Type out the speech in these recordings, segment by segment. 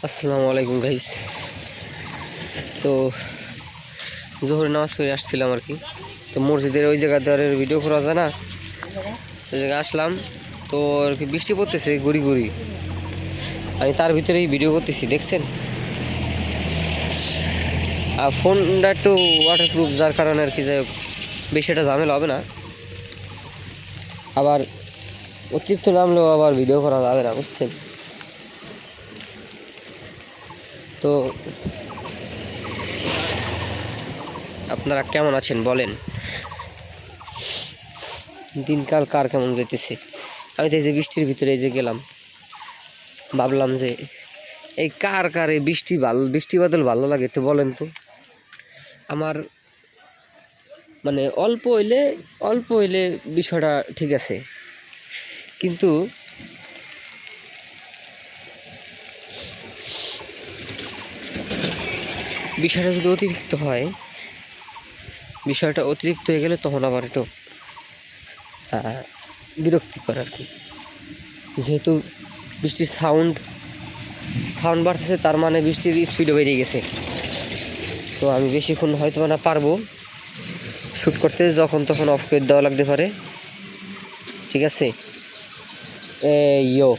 আসসালামু আলাইকুম গাইস। তো জোহরের নামাজ পড়ে আসছিলাম আর কি। তো মসজিদের ওই জায়গাতে আর ভিডিও করা যায় না, ওই জায়গায় আসলাম। তো আর কি বৃষ্টি পড়তেছে গুড়ি গুড়ি, আমি তার ভিতরেই ভিডিও করতেছি, দেখছেন। আর ফোনটা একটু ওয়াটারপ্রুফ, যার কারণে আর কি যাই হোক বেশি একটা ঝামেলা হবে না। আবার অতিরিক্ত নামলেও আবার ভিডিও করা যাবে না, বুঝছেন। তো আপনারা কেমন আছেন বলেন, দিনকাল কার কেমন যেতেছে। আমি তো এই যে বৃষ্টির ভিতরে এই যে গেলাম, ভাবলাম যে এই কার কার এই বৃষ্টি বাদল ভালো লাগে একটু বলেন তো। আমার মানে অল্প হইলে বিষয়টা ঠিক আছে, কিন্তু বিষয়টা যদি অতিরিক্ত হয়, বিষয়টা অতিরিক্ত হয়ে গেলে তখন আবার একটু বিরক্তিকর আর কি। যেহেতু বৃষ্টির সাউন্ড বাড়তেছে, তার মানে বৃষ্টির স্পিডও বেরিয়ে গেছে। তো আমি বেশিক্ষণ হয়তো না পারবো শ্যুট করতে, যখন তখন অফ করে দেওয়া লাগতে পারে, ঠিক আছে। ইয়ো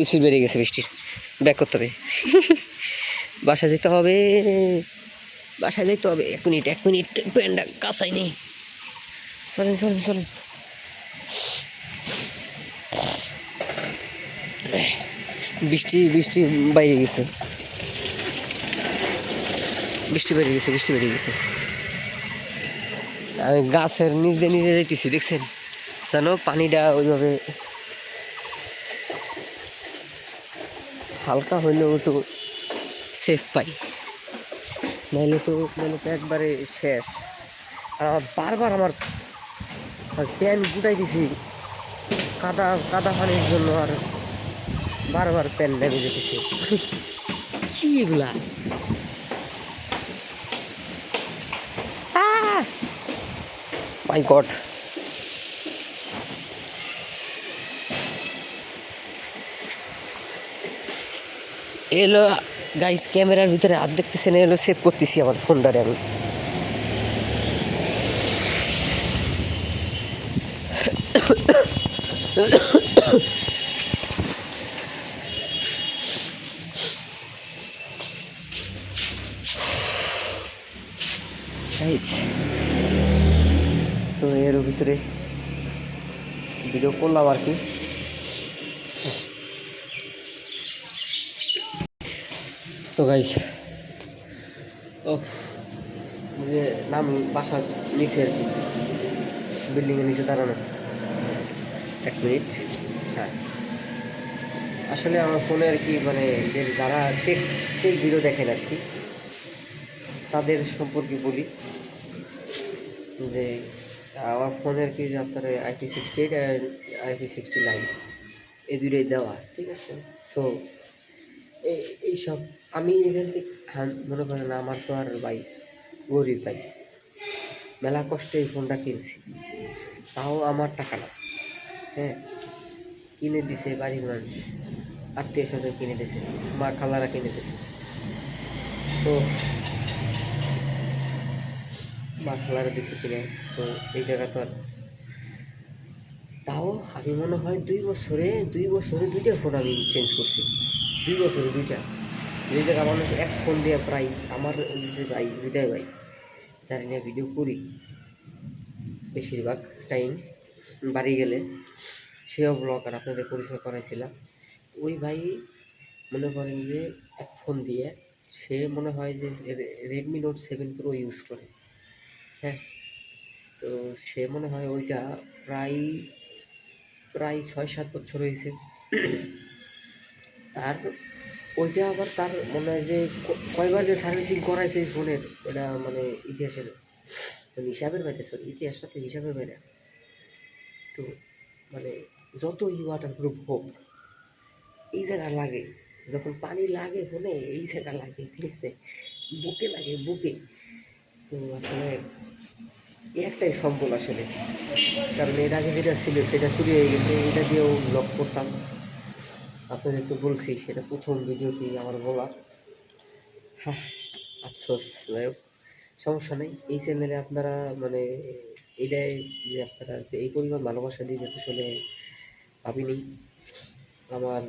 স্পিড বেরিয়ে গেছে বৃষ্টির, ব্যাক করতে হবে। বাসায় যেতে হবে, এক মিনিট প্যান্ডা কাছাই নেই। চলেন। বৃষ্টি বাইরে গেছে, বৃষ্টি বেরিয়ে গেছে। আমি গাছের নিজে যাইতেছি, দেখছেন। জানো পানিটা ওইভাবে হালকা হইলেও একটু সেফ পাই, নাহলে তো একবারে শেষ। আর বারবার আমার প্যান গুটাই দিছি কাদা পানির জন্য, আর বারবার প্যান ডেবে যেতেছে। কি এগুলা, মাই গড। এলো গাইস, ক্যামেরার ভিতরে হাত দেখতেছেন, এলো সেভ করতেছি আমার ফোনটারে আমি। গাইস তো এর ভিতরে ভিডিও করলাম আর কি। তো গাইস যে নাম বাসার নিচে আর কি, বিল্ডিংয়ের নিচে দাঁড়ানো। এক মিনিট। হ্যাঁ, আসলে আমার ফোনে আর কি মানে যে যারা টেক ভিডিও দেখেন আর কি, তাদের সম্পর্কে বলি যে আমার ফোনে আর কি যে আপনার IP68 আর IP69 এই দুটোই দেওয়া, ঠিক আছে। সো এইসব আমি এখান থেকে মনে করেন আমার তো আর ভাই গরিব ভাই, মেলা কষ্টে এই ফোনটা কিনছি, তাও আমার টাকা না। হ্যাঁ, কিনে দিছে বাড়ির মানুষ, আত্মীয় স্বজন কিনে দিছে, মা খালারা কিনে দিছে। তো মা খালারা দিছে কিনে, তো এই জায়গা তো আর, তাও আমি মনে হয় 2 বছরে দুইটা ফোন আমি চেঞ্জ করছি। 2 বছরে দুইটা। এই জায়গা মানুষ এক ফোন দিয়ে প্রায় আমার যে ভাই হৃদয় ভাই, যারা নিয়ে ভিডিও করি বেশিরভাগ টাইম বাড়ি গেলে, সেও ব্লগার আপনাদের পরিচয় করাইছিলাম। ওই ভাই মনে করেন যে এক ফোন দিয়ে সে মনে হয় যে Redmi Note 7 Pro ইউজ করে। হ্যাঁ, তো সে মনে হয় ওইটা প্রায় 6-7 বছর হয়েছে। আর ওইটা আবার তার মনে হয় যে কয়বার যে সার্ভিসিং করাইছে ওই ফোনের, ওটা মানে ইতিহাসের মানে হিসাবের বাইরে, সরি ইতিহাসটা তো হিসাবের বাইরে। তো মানে যতই ওয়াটারপ্রুফ হোক, এই জায়গা লাগে, যখন পানি লাগে ফোনে এই জায়গা লাগে, ঠিক আছে, বুকে লাগে বুকে। তো আসলে একটাই সম্বল আসলে, কারণ এর আগে যেটা ছিল সেটা চুরি হয়ে গেছে, এটা দিয়েও ব্লক করতাম। আপনাদের তো বলছি, সেটা প্রথম ভিডিওতেই আমার বলা। হ্যাঁ, আফসোস, যাই হোক, সমস্যা নেই। এই চ্যানেলে আপনারা মানে এটাই যে আপনারা যে এই পরিমাণ ভালোবাসা দিবেন আসলে ভাবিনি। আমার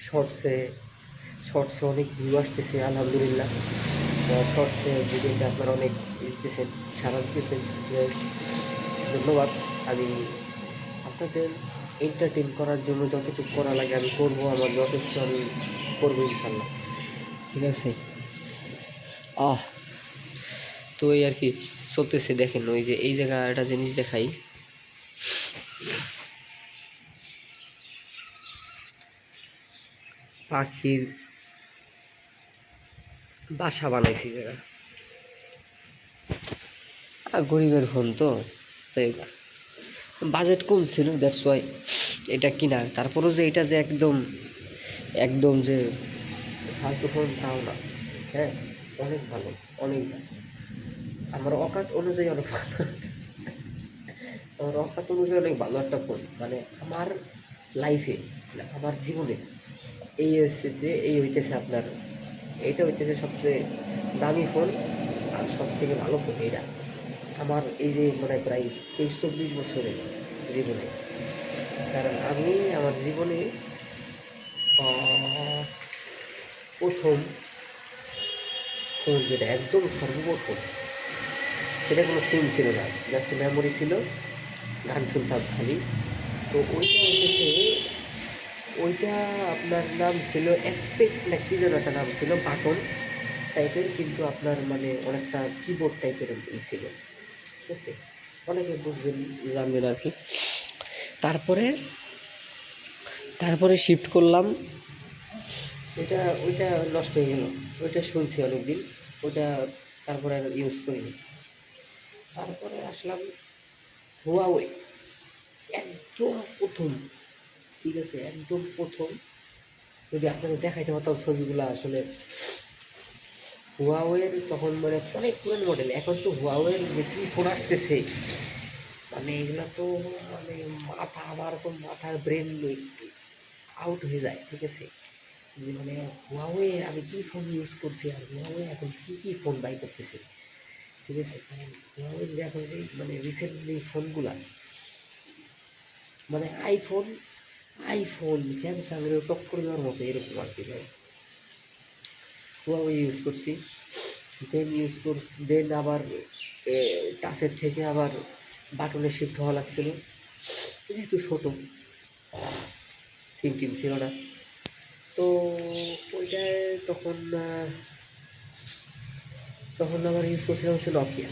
শর্টসে শর্টসে অনেক ভিউ আসতেছে আলহামদুলিল্লাহ। শর্টসে ভিডিওতে আপনারা অনেক দিতেছেন, সাড়া দিতেছেন, ধন্যবাদ। আমি আপনাদের এন্টারটেন করার জন্য যতটুকু করা লাগে আমি করবো, আমার যথেষ্ট আমি করবো ইনশাল্লাহ, ঠিক আছে। আহ তো এই আর কি চলতেছে। দেখেন ওই যে এই জায়গা একটা জিনিস দেখাই, পাখির বাসা বানাইছি জায়গা। গরিবের ফোন তো, তাই বাজেট কম ছিল, দ্যাটস ওয়াই এটা কিনা। তারপরেও যে এটা যে একদম একদম যে ফালতু ফোন তাও না, হ্যাঁ, অনেক ভালো, অনেক ভালো। আমার অকাত অনুযায়ী অনেক ভালো, আমার অকাত অনুযায়ী অনেক ভালো একটা ফোন। মানে আমার লাইফে, আমার জীবনে এই হচ্ছে যে এই হইতেছে আপনার, এইটা হইতেছে সবচেয়ে দামি ফোন আর সব থেকে ভালো ফোন এটা আমার এই যে মানে প্রায় 23-24 বছরের জীবনে। কারণ আমি আমার জীবনে আহ, প্রথম ফোন যেটা একদম সর্বপ্রথম, সেটা কোনো সিম ছিল না, জাস্ট মেমোরি ছিল, গান শুনতাম খালি। তো ওইটা হচ্ছে, ওইটা আপনার নাম ছিল অ্যাসপেক্ট না কি যেন একটা নাম ছিল, বাটন টাইপের, কিন্তু আপনার মানে অনেকটা কিবোর্ড টাইপের ছিল, ঠিক আছে। অনেকে বুঝবেন, জানবেন আর কি। তারপরে তারপরে শিফট করলাম, এটা ওইটা নষ্ট হয়ে গেল, ওইটা শুনছি অনেক দিন, ওইটা তারপরে আর ইউজ করিনি। তারপরে আসলাম হুয়াওয়ে, একদম প্রথম, ঠিক আছে, একদম প্রথম। যদি আপনাদের দেখাইতে পারতাম ছবিগুলো, আসলে হুয়াওয়ের তখন মানে অনেক পুরানো মডেল। এখন তো হুয়াওয়ের যে কী ফোন আসতেছে, মানে এগুলো তো মানে মাথা, আমার তো মাথার ব্রেন আউট হয়ে যায়, ঠিক আছে। যে মানে হুয়াওয়ে আমি কী ফোন ইউজ করছি, আর হুয়াওয়ে এখন কী কী ফোন বাই করতেছে, ঠিক আছে। কারণ হুয়াওয়ে যে এখন যে মানে রিসেন্ট যে ফোনগুলা, মানে আইফোন স্যামসাংয়ের টক্কর দেওয়ার মতো এরকম আর কি ভাই। হুয়াওয়ে ইউজ করছি, দেন আবার টাচের থেকে আবার বাটনে শিফট হওয়া লাগছিল, যেহেতু ছোটো সিম টিম ছিল না। তো ওইটায় তখন তখন আমার ইউজ করছিলাম হচ্ছে নকিয়া,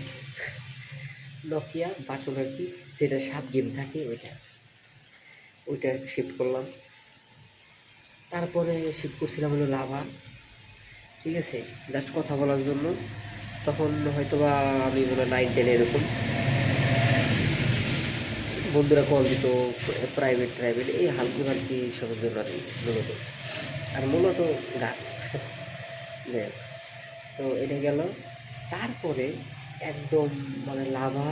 নকিয়া বাটন আর কি, যেটা 7 গেম থাকে, ওইটা শিফট করলাম। তারপরে শিফট করছিলাম হলো লাভা, ঠিক আছে, জাস্ট কথা বলার জন্য। তখন হয়তো বা আমি মনে 9-10 এরকম, বন্ধুরা কল দিত, প্রাইভেট এই হালকা আর কি সবার জন্য আর কি, মূলত আর মূলত গান। যাই হোক, তো এটা গেল। তারপরে একদম মানে লাভা,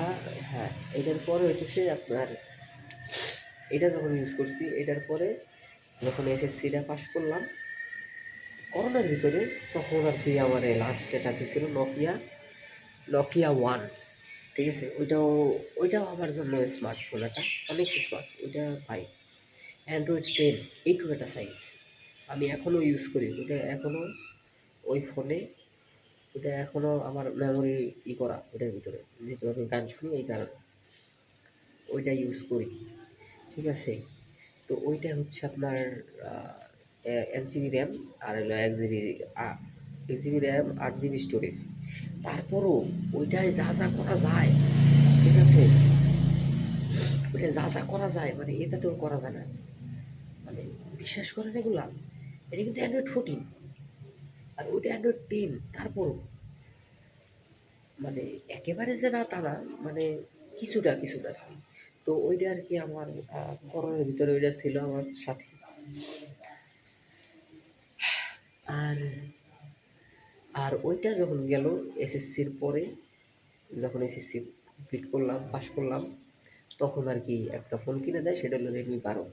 হ্যাঁ, এটার পরে হইতেছে আপনার, এটা যখন ইউজ করছি, এটার পরে যখন এসএসসিটা পাস করলাম করোনার ভিতরে, তখন আর কি আমার লাস্ট এটা দিয়েছিল নকিয়া 1, ঠিক আছে। ওইটাও আমার জন্য স্মার্টফোন, একটা অনেক স্মার্ট ওইটা ভাই। অ্যান্ড্রয়েড 10, এইটুকু একটা সাইজ, আমি এখনও ইউজ করি ওইটা, এখনও ওই ফোনে, ওটা এখনও আমার মেমোরি করা ওইটার ভিতরে, যেহেতু আমি গান শুনি এই কারণে ওইটা ইউজ করি, ঠিক আছে। তো ওইটা হচ্ছে আপনার 1 জিবি র্যাম, আর হলো 1 জিবি র্যাম, 8 জিবি স্টোরেজ। তারপরও ওইটায় যা যা করা যায়, ঠিক আছে, ওইটা যা যা করা যায় মানে এটাতেও করা যায় না, মানে বিশ্বাস করেন এগুলা। এটা কিন্তু অ্যান্ড্রয়েড 14 আর ওইটা অ্যান্ড্রয়েড 10, তারপরও মানে একেবারে যে না তা না, মানে কিছুটা কিছুটা আর কি। তো ওইটা আর কি আমার করোনার ভিতরে ওইটা ছিল আমার সাথে। আর আর ওইটা যখন গেল এসএসসির পরে, যখন এসএসসি কমপ্লিট করলাম, পাস করলাম, তখন আর কি একটা ফোন কিনে দেয়, সেটা হলো Redmi 12।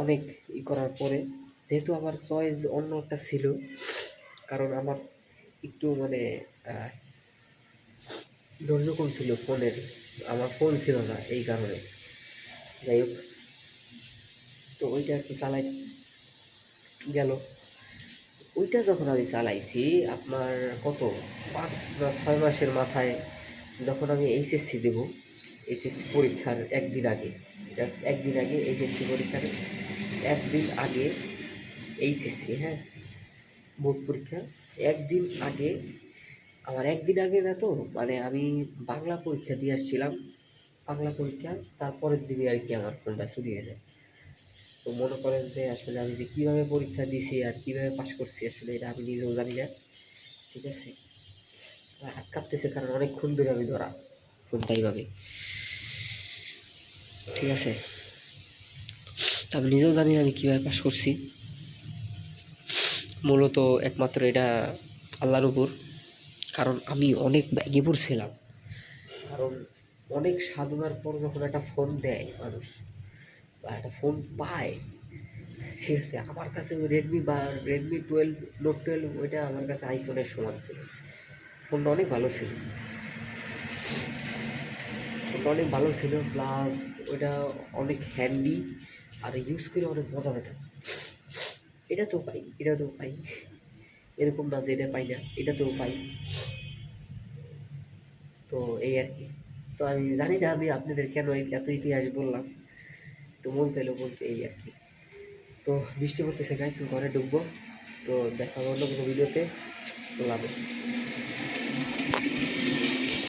অনেক করার পরে যেহেতু আমার চয়েস অন্য একটা ছিল, কারণ আমার একটু মানে আহ, ধৈর্য কম ছিল ফোনের, আমার ফোন ছিল না এই কারণে। যাই হোক, তো ওইটা আর কি চালাই গেল। ওইটা যখন আমি চালাইছি আপনার কত 5 বা 6 মাসের মাথায়, যখন আমি এইচএসসি দেব, এইচএসসি পরীক্ষার একদিন আগে, জাস্ট একদিন আগে, এইচএসসি পরীক্ষার একদিন আগে, এইচএসসি, হ্যাঁ, বোর্ড পরীক্ষা একদিন আগে, আমার একদিন আগে না তো, মানে আমি বাংলা পরীক্ষা দিয়ে আসছিলাম, বাংলা পরীক্ষা তারপরের দিনই আর কি আমার ফোনটা চুরি হয়ে যায়। তো মনে করেন যে আসলে আমি যে কীভাবে পরীক্ষা দিছি আর কীভাবে পাশ করছি আসলে এটা আমি নিজেও জানি না। ঠিক আছে, হাত কাঁপতেছে কারণ অনেকক্ষণ ধরে আমি ধরা ফোনটা এইভাবে। ঠিক আছে, তো আমি নিজেও জানি না আমি কীভাবে পাশ করছি। মূলত একমাত্র এটা আল্লাহর উপর, কারণ আমি অনেক ব্যাগে পড়ছিলাম। কারণ অনেক সাধনার পর যখন একটা ফোন দেয় মানুষ বা একটা ফোন পায়, ঠিক আছে, আমার কাছে রেডমি 12, নোট 12, ওইটা আমার কাছে আইফোনের সমান ছিল। ফোনটা অনেক ভালো ছিল, ফোনটা অনেক ভালো ছিল, প্লাস ওইটা অনেক হ্যান্ডি, আর ইউজ করে অনেক মজা পেতাম। এটা তো পাই, এরকম না যে এটা পাই না, এটাতেও পাই। তো এই আর কি। তো আমি জানি না আমি আপনাদের কেন এত ইতিহাস বললাম, তো মন চাইলো বলতে, এই আর কি। তো বৃষ্টি পড়তেছে গাইস, ঘরে ঢুকবো। তো দেখা হলো অন্য কোনো ভিডিওতে। আল্লাহ হাফেজ।